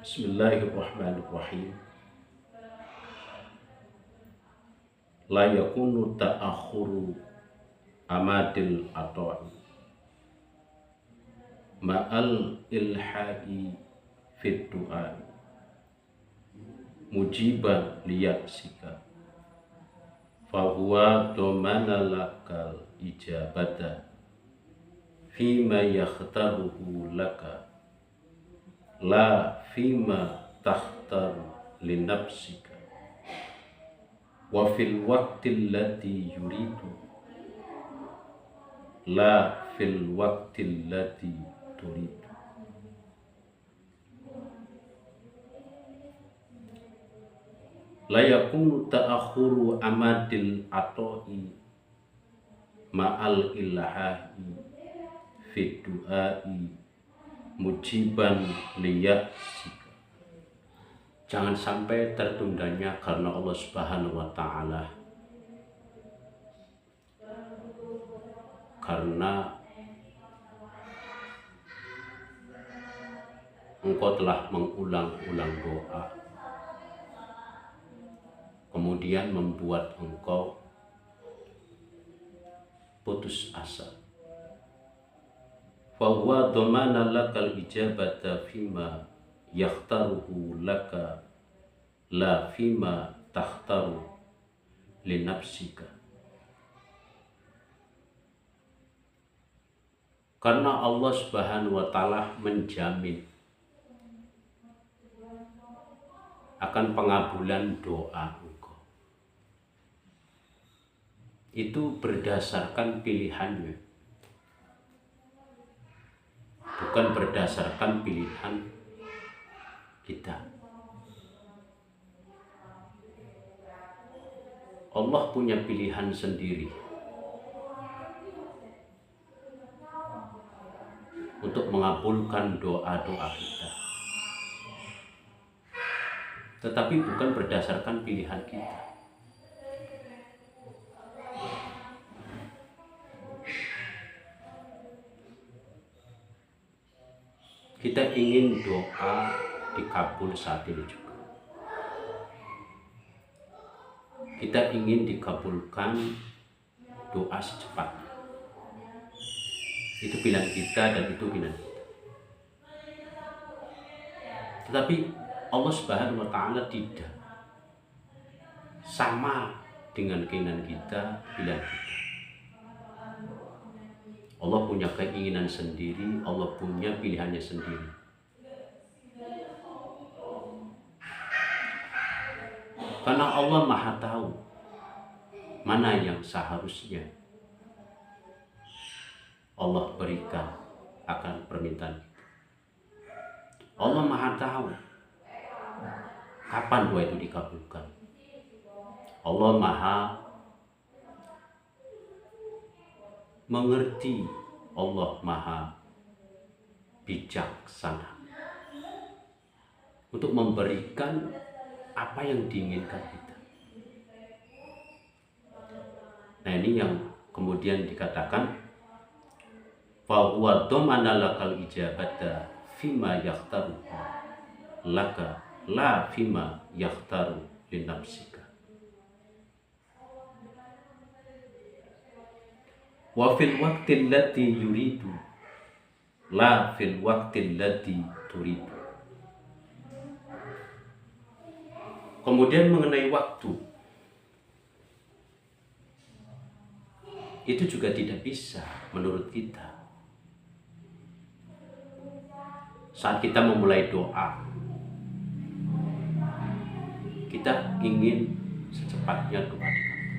Bismillahirrahmanirrahim. La yakunu ta'akhuru amadil ata'i ma'al ilha'i fit du'ai mujiban liyaksika fahuwa domana lakal ijabata fima yakhtaruhu laka la fima takhtaru linafsika wa fil waqtil ladzi yuridu la fil waqtil ladzi turidu. La yakunu ta'akhuru amadil atoi ma'al ilahi fi du'ai mujiban liyaksika. Jangan sampai tertundanya karena Allah Subhanahu wa ta'ala, karena engkau telah mengulang-ulang doa, kemudian membuat engkau putus asa. Fahuwa domana lakal ijabata fima yakhtaruhu laka la fima takhtaru linafsika. Karena Allah Subhanahu wa ta'ala menjamin akan pengabulan doa engkau. Itu berdasarkan pilihannya, bukan berdasarkan pilihan kita. Allah punya pilihan sendiri untuk mengabulkan doa-doa kita, tetapi bukan berdasarkan pilihan kita. Kita ingin doa dikabul saat ini juga. Kita ingin dikabulkan doa secepatnya. Itu pilihan kita dan itu pilihan kita. Tetapi Allah Subhanahu wa ta'ala tidak sama dengan keinginan kita, pilihan kita. Allah punya keinginan sendiri, Allah punya pilihannya sendiri. Karena Allah Maha tahu mana yang seharusnya Allah berikan akan permintaan kita. Allah Maha tahu kapan doa itu dikabulkan. Allah Maha mengerti, Allah Maha bijaksana untuk memberikan apa yang diinginkan kita. Nah, ini yang kemudian dikatakan fahuwa domana lakal ijabata fima yakhtaru laka la fima yakhtaru linafsika. Wa fil waqtil ladzi yuridu la fil waqtil ladzi turidu. Kemudian mengenai waktu, itu juga tidak bisa menurut kita. Saat kita memulai doa, kita ingin secepatnya doa dikabul,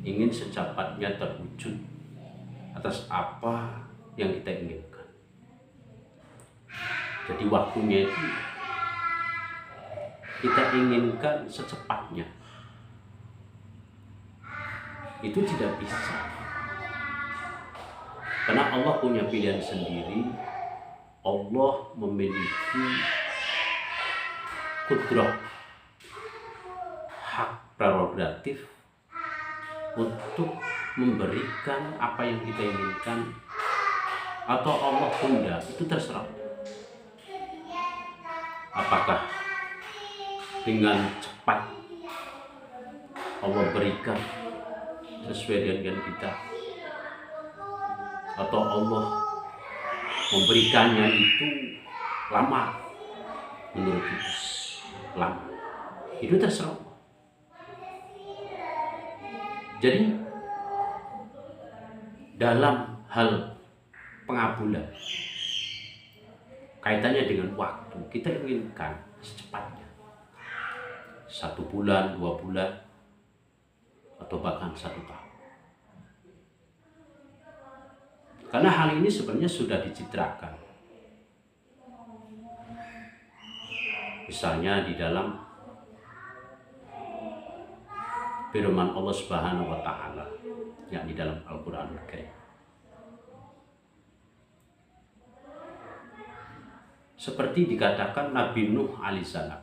ingin secepatnya terwujud atas apa yang kita inginkan. Jadi waktunya itu kita inginkan secepatnya, itu tidak bisa, karena Allah punya pilihan sendiri. Allah memiliki kudrah, hak prerogatif untuk memberikan apa yang kita inginkan, atau Allah tunda, itu terserah. Apakah dengan cepat Allah berikan sesuai dengan kita, atau Allah memberikannya itu lama? Menurut kita lama, itu terserah. Jadi dalam hal pengabulan kaitannya dengan waktu, kita inginkan secepatnya, 1 bulan, 2 bulan, atau bahkan 1 tahun. Karena hal ini sebenarnya sudah dicitrakan. Misalnya di dalam firman Allah Subhanahu wa taala, yakni dalam Al-Qur'anul Karim. Seperti dikatakan Nabi Nuh alaihissalam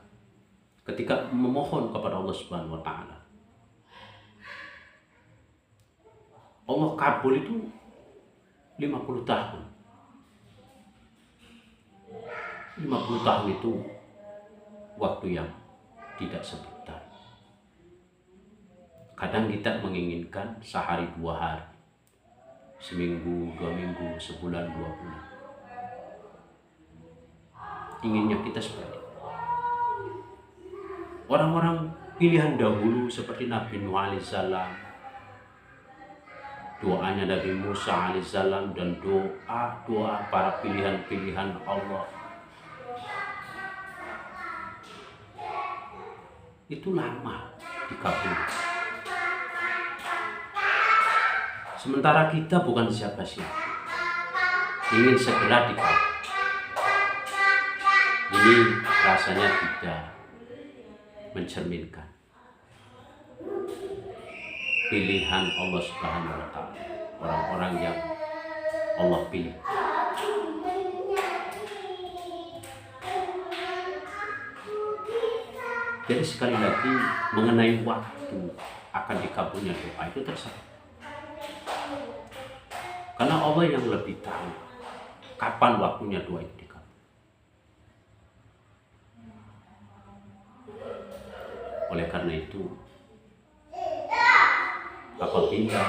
ketika memohon kepada Allah Subhanahu wa taala, Allah kabul itu 50 tahun. 50 tahun itu waktu yang tidak sebentar. Kadang kita menginginkan sehari 2 hari, seminggu, 2 minggu, sebulan, 2 bulan. Inginnya kita seperti itu. Orang-orang pilihan dahulu seperti Nabi Nuh alaihissalam, doanya Nabi Musa alaihissalam, dan doa para pilihan-pilihan Allah, itu lama dikabulkan. Sementara kita bukan siapa-siapa, ingin segera dikabul. Ini rasanya tidak mencerminkan pilihan Allah Subhanahu wa taala, orang-orang yang Allah pilih. Jadi sekali lagi, mengenai waktu akan dikabulnya doa itu terserah. Karena Allah yang lebih tahu kapan waktunya doa itu dikabul. Oleh karena itu, apabila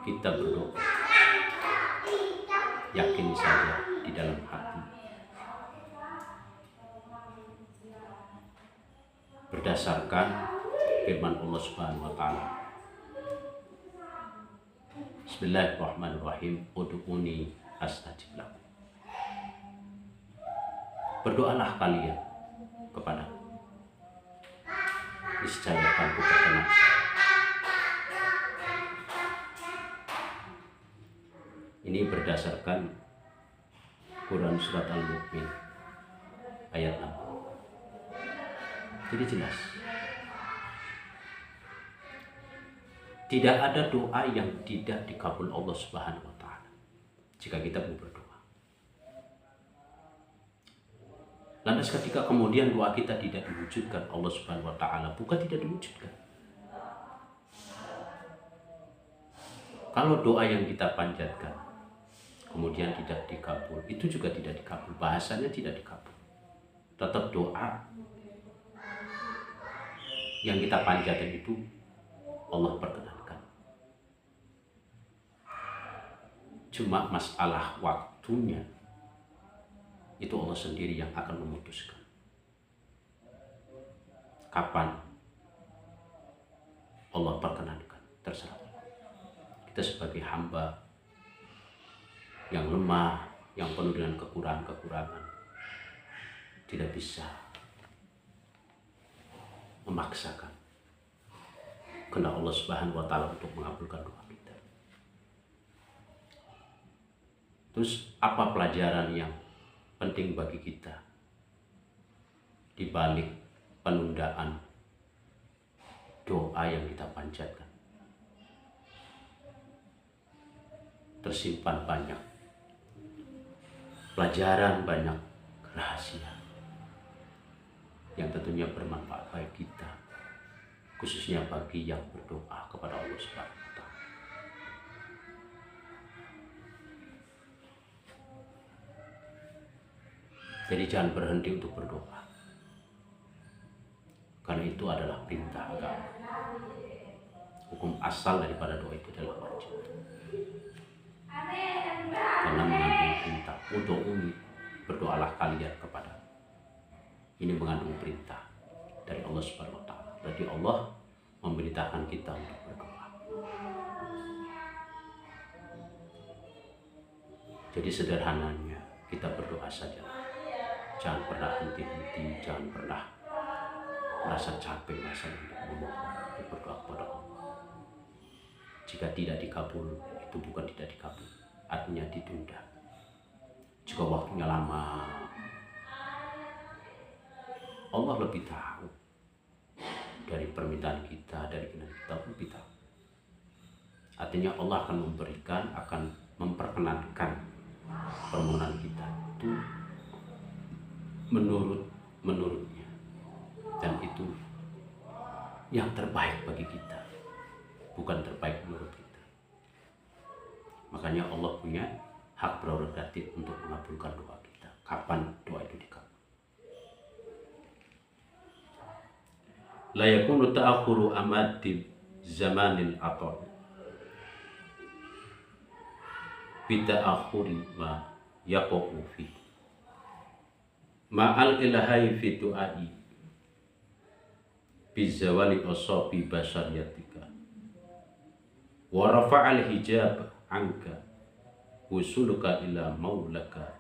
kita berdoa, yakini saja di dalam hati, berdasarkan firman Allah Subhanahu wa taala, Bismillahirrahmanirrahim, ud'uni astajib lakum. Berdoalah kalian kepada, niscaya akan kuperkenan. Ini berdasarkan Quran surat Al-Mu'min ayat 6. Jadi jelas, tidak ada doa yang tidak dikabul Allah Subhanahu wa taala jika kita mau berdoa. Lantas ketika kemudian doa kita tidak diwujudkan, Allah Subhanahu wa taala bukan tidak diwujudkan. Kalau doa yang kita panjatkan kemudian tidak dikabul, itu juga tidak dikabul, bahasanya tidak dikabul. Tetap doa yang kita panjatkan itu Allah perkenankan. Cuma masalah waktunya itu Allah sendiri yang akan memutuskan kapan Allah perkenankan, terserah. Kita sebagai hamba yang lemah, yang penuh dengan kekurangan-kekurangan, tidak bisa memaksakan kehendak Allah Subhanahu wa taala untuk mengabulkan doa kita. Terus apa pelajaran yang penting bagi kita di balik penundaan doa yang kita panjatkan? Tersimpan banyak pelajaran, banyak rahasia yang tentunya bermanfaat bagi kita, khususnya bagi yang berdoa kepada Allah Subhanahu wa taala. Jadi jangan berhenti untuk berdoa. itu adalah perintah agama. Hukum asal daripada doa itu adalah wajib. Karena mengandung perintah. Ud'uuni, berdoalah kalian kepada. Ini mengandung perintah dari Allah Subhanahu wa taala. Berarti Allah memerintahkan kita untuk berdoa. Jadi sederhananya kita berdoa saja. Jangan pernah henti-henti, jangan pernah merasa capek, merasa untuk memohon, untuk berdoa kepada Allah. Jika tidak dikabul, itu bukan tidak dikabul, artinya ditunda. Jika waktunya lama, Allah lebih tahu dari permintaan kita, dari keinginan kita lebih tahu. Artinya Allah akan memberikan, akan memperkenankan permohonan kita itu menurutnya, dan itu yang terbaik bagi kita, bukan terbaik menurut kita. Makanya Allah punya hak prerogatif untuk mengabulkan doa kita. Kapan doa itu dikabul? La yakunu ta'akhuru amadil zamanil atal bita'akhuri ma yaqa'u fi ma'al ilahai fi du'ai bizawali asabi basyariyatika wa rafa'al hijab anka wusuluka ila maulaka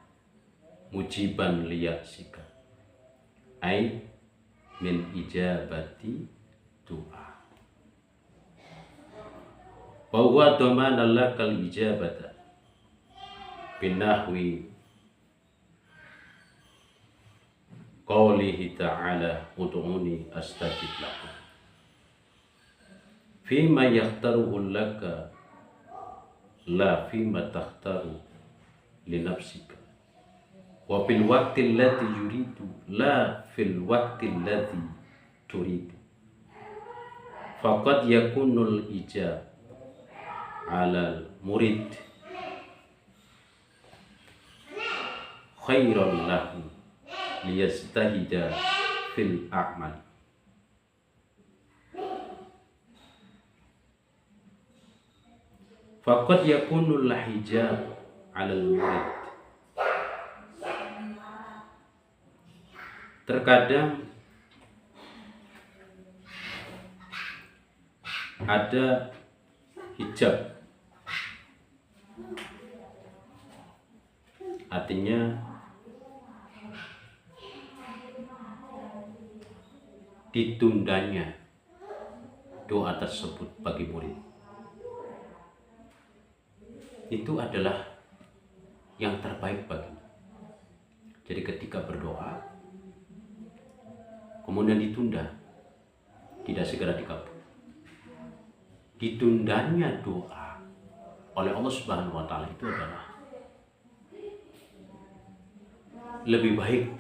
mujiban liyasika ay min ijabati doa wa huwa dhamana lakal ijabata binahwi qawlihi ta'ala ud'uni astajib lakum fima yakhtaruhu laka la fima takhtaru li nafsika wa fil waqti alladhi yuridu la fil waqti alladhi turidu faqad yakunul ijab 'alal murid khairan lahu liyastahida fil a'mal. Faqad yakunul hijab 'alal murid. Terkadang ada hijab, artinya ditundanya doa tersebut bagi murid. Itu adalah yang terbaik baginya. Jadi ketika berdoa kemudian ditunda, tidak segera dikabul. Ditundanya doa oleh Allah Subhanahu wa taala itu adalah lebih baik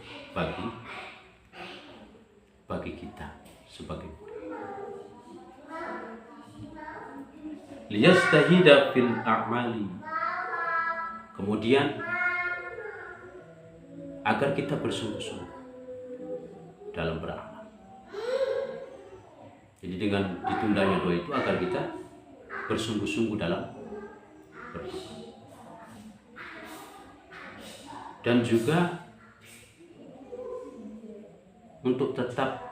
bagi kita sebagai murid. Liyastahida fil a'mali. Kemudian agar kita bersungguh-sungguh dalam beramal. Jadi dengan ditundanya doa itu agar kita bersungguh-sungguh dalam berdoa. Dan juga untuk tetap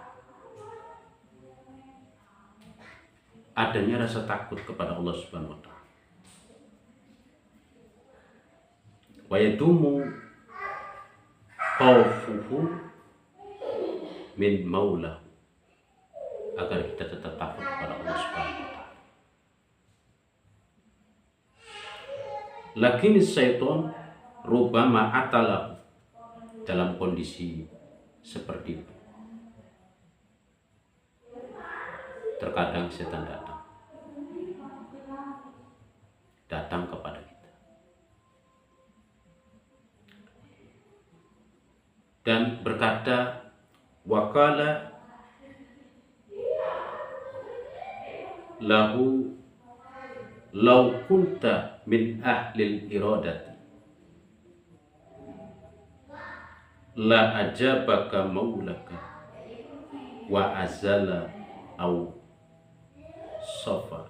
adanya rasa takut kepada Allah Subhanahu wa taala. Wa yadumu khawfuhu min maulah, agar kita tetap takut kepada Allah Subhanahu wa taala. Lakin syaitan rubama atalahu, dalam kondisi seperti itu terkadang setan datang kepada kita dan berkata, waqala lahu law kunta min ahlil iradati la ajabaka maulaka wa azala au sofa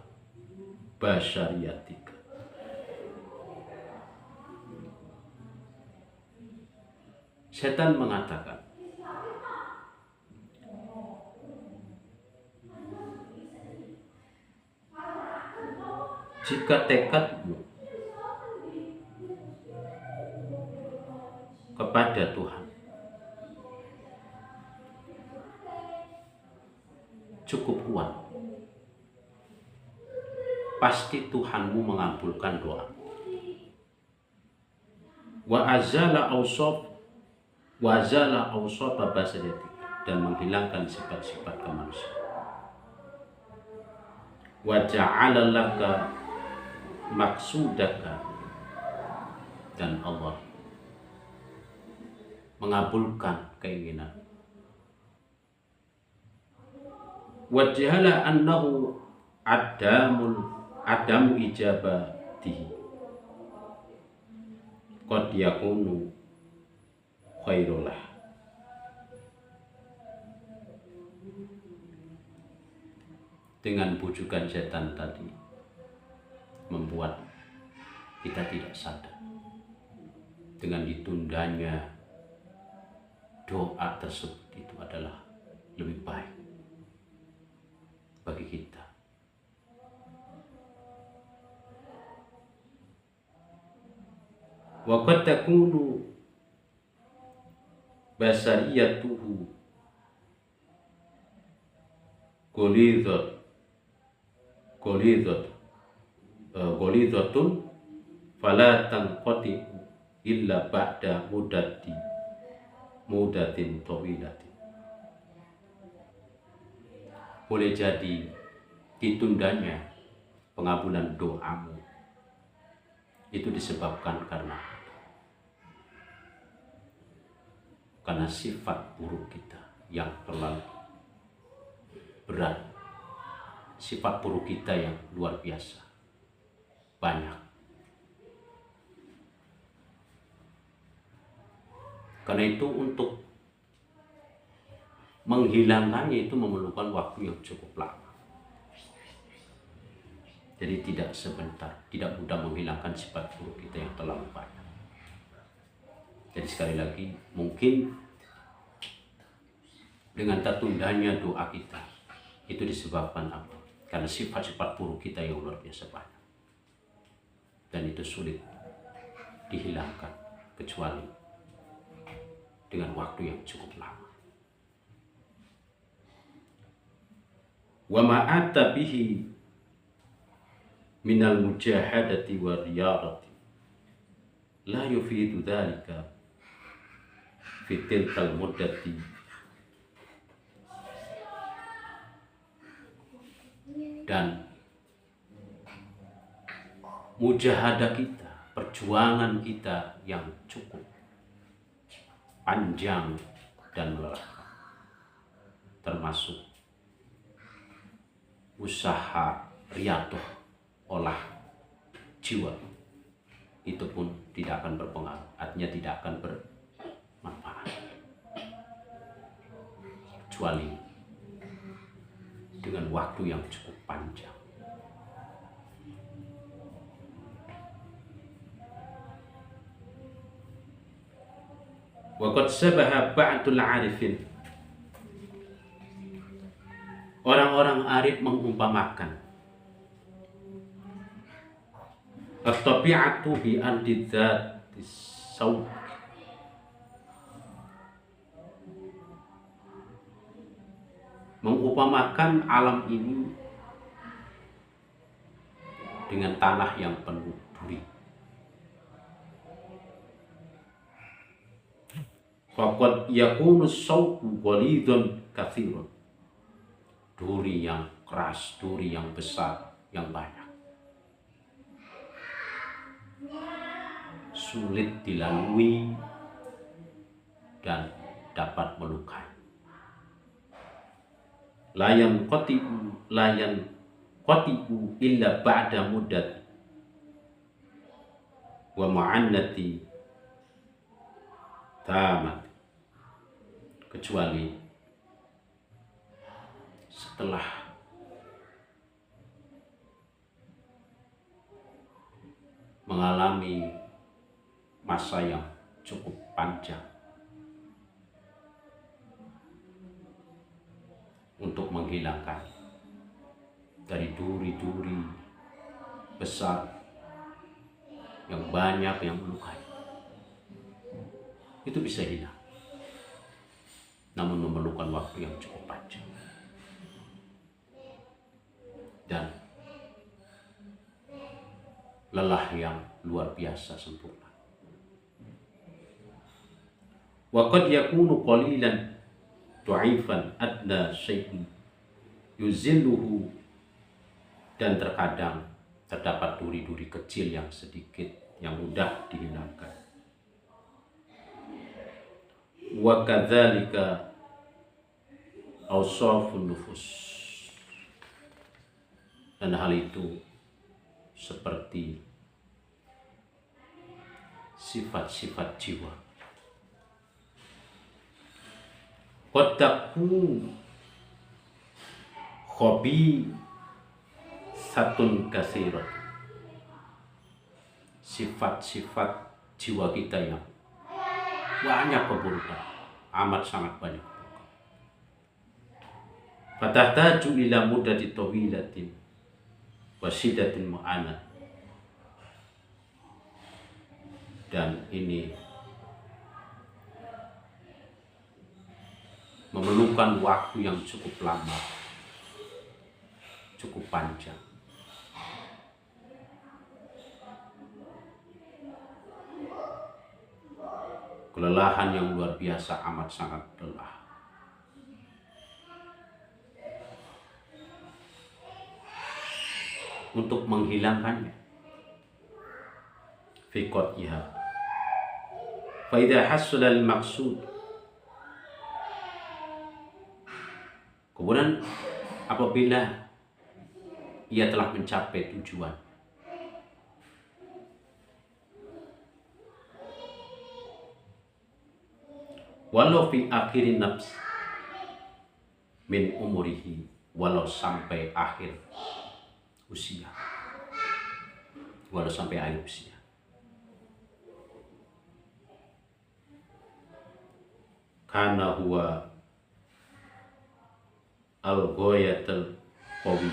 basyariyatika. Setan mengatakan, jika tekadmu kepada Tuhan cukup kuat, pasti Tuhanmu mengabulkan doa. Wa azala awsata basariyatik, dan menghilangkan sifat-sifat kemanusiaan. Wa ja'ala laka maksudaka, dan Allah mengabulkan keinginan. Wa jahala annahu adamu ijabatihi qad yakunu khairullah. Dengan bujukan setan tadi membuat kita tidak sadar dengan ditundanya doa tersebut itu adalah lebih baik bagi kita. Wa qad takunu basariyatuhu golidatun fala tanqati illa ba'da mudatin tawilatin. Boleh jadi ditundanya pengabulan doamu itu disebabkan karena sifat buruk kita yang terlalu berat, sifat buruk kita yang luar biasa banyak. Karena itu untuk menghilangkannya itu memerlukan waktu yang cukup lama. Jadi tidak sebentar, tidak mudah menghilangkan sifat buruk kita yang terlalu banyak. Jadi sekali lagi, mungkin dengan tertundanya doa kita itu disebabkan apa? Karena sifat-sifat buruk kita yang luar biasa banyak, dan itu sulit dihilangkan kecuali dengan waktu yang cukup lama. Wa ma'ata bihi minal mujahadati wa riyadati la yufidu dhalika fi tilkal muddati dan mujahadah kita, perjuangan kita yang cukup panjang dan melelahkan, termasuk usaha riyadhah, olah jiwa, itu pun tidak akan berpengaruh, artinya tidak akan bermanfaat kecuali dengan waktu yang cukup panjang. Wa qad sabaha ba'dul 'arifin, orang-orang arif mengumpamakan at-tabi'atu bi antidzati saub, mengumpamakan alam ini dengan tanah yang penuh duri. Faqad yakunu saubu ghalidun katsirun, duri yang keras, duri yang besar, yang banyak, sulit dilalui dan dapat melukai. Layan qati'u illa ba'da muddat wa ma'annati tamat, kecuali setelah mengalami masa yang cukup panjang untuk menghilangkan dari duri-duri besar yang banyak yang melukai, itu bisa hilang, namun memerlukan waktu yang cukup panjang dan lelah yang luar biasa sempurna. Wa qad yakunu qalilan du'ifan adna syai'in yuzilluhu, dan terkadang terdapat duri-duri kecil yang sedikit yang mudah dihilangkan. Wa kadzalika awsafun nufus, dan hal itu seperti sifat-sifat jiwa. Qad takunu khabisatun katsirat, sifat-sifat jiwa kita yang banyak keburukan, amat sangat banyak. Fatahtaju ila muddati tawilatin wa syiddatin mu'anat, dan ini memerlukan waktu yang cukup lama, cukup panjang. Kelelahan yang luar biasa, amat sangat lelah. Untuk menghilangkannya, fi qat'iha fa idza hasala al maqsud, kemudian apabila ia telah mencapai tujuan, walau fi akhirin nafs min umurihi, walau sampai akhir usia, walau sampai akhir usia, karena huwa al-ghayatul qawi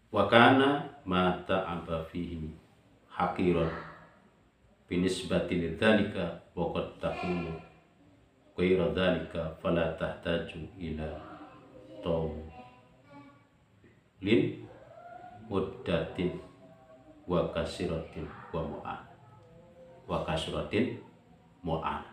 wa kana ma ta'aba fihi haqiran binisbati lidzalika wa qad takunu ghayra dzalika fala tahtaju ila tawlin muddatin wa kasiratin wa mu'an wa kasratin mu'an.